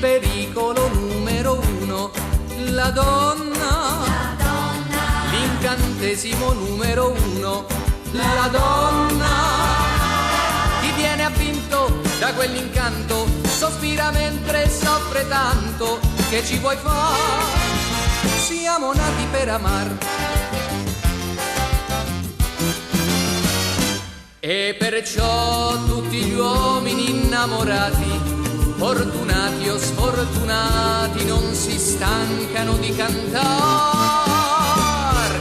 pericolo numero uno, la donna. L'incantesimo numero uno, la donna. Chi viene avvinto da quell'incanto sospira mentre soffre tanto. Che ci vuoi fare? Siamo nati per amar. E perciò tutti gli uomini innamorati, fortunati o sfortunati, non si stancano di cantar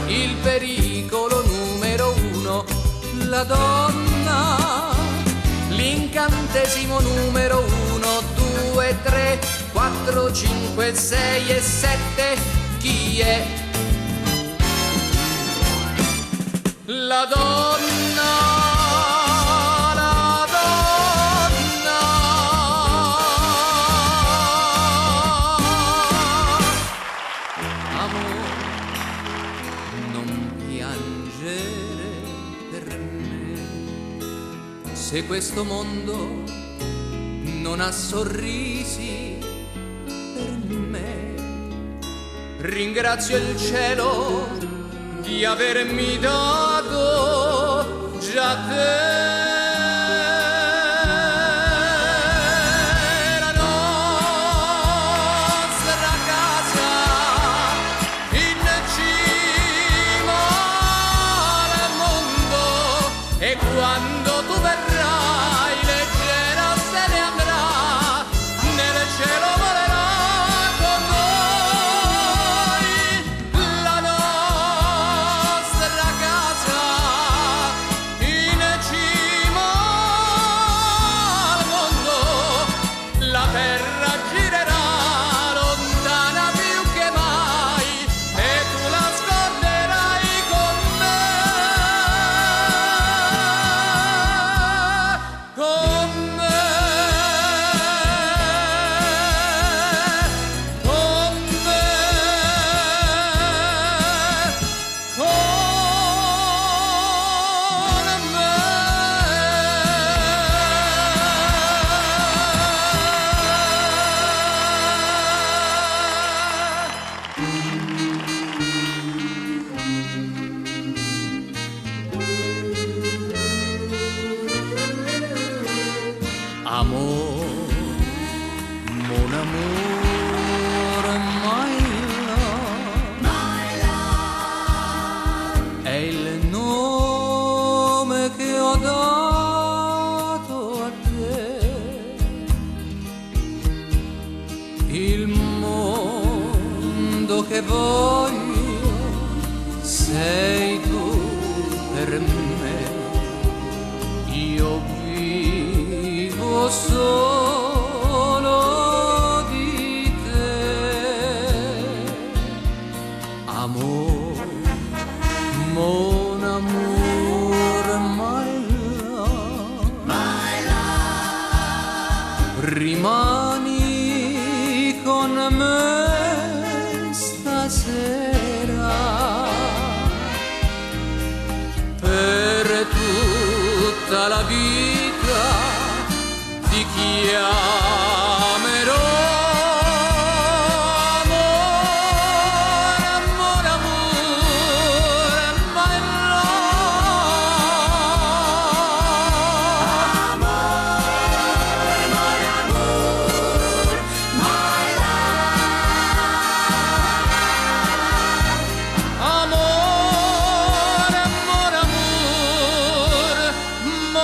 il pericolo numero uno, la donna. L'incantesimo numero uno, 2, 3, 4, 5, 6 e 7, chi è? La donna. Se questo mondo non ha sorrisi per me, ringrazio il cielo di avermi dato già te. La nostra casa in cima al mondo, e quando tu verrai che voglio sei tu per me. Io vivo solo di te. Amor, mon amour, my love, rimani con me stasera, per tutta la vita ti chiamerò. Amor, amor, amor, my love. Amor, my amor, my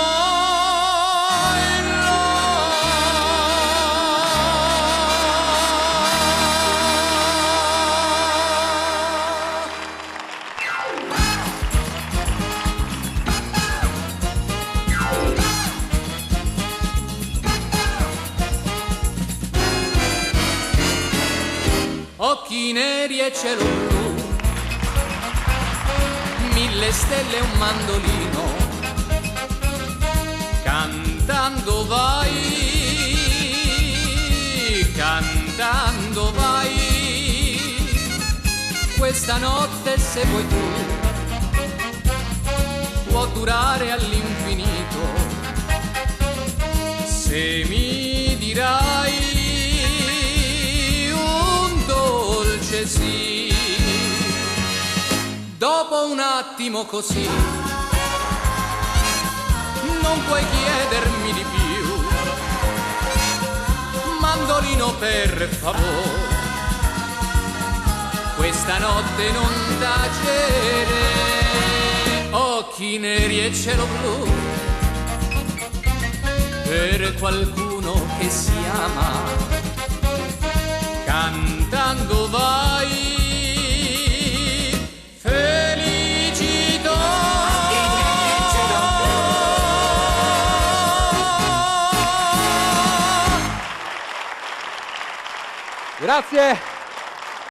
occhi neri e cielo blu, 1000 stelle e un mandolino, cantando vai, cantando vai. Questa notte, se vuoi tu, può durare all'infinito, se mi dirai attimo così, non puoi chiedermi di più, mandolino per favore, questa notte non tacere, occhi neri e cielo blu, per qualcuno che si ama, cantando vai. Grazie.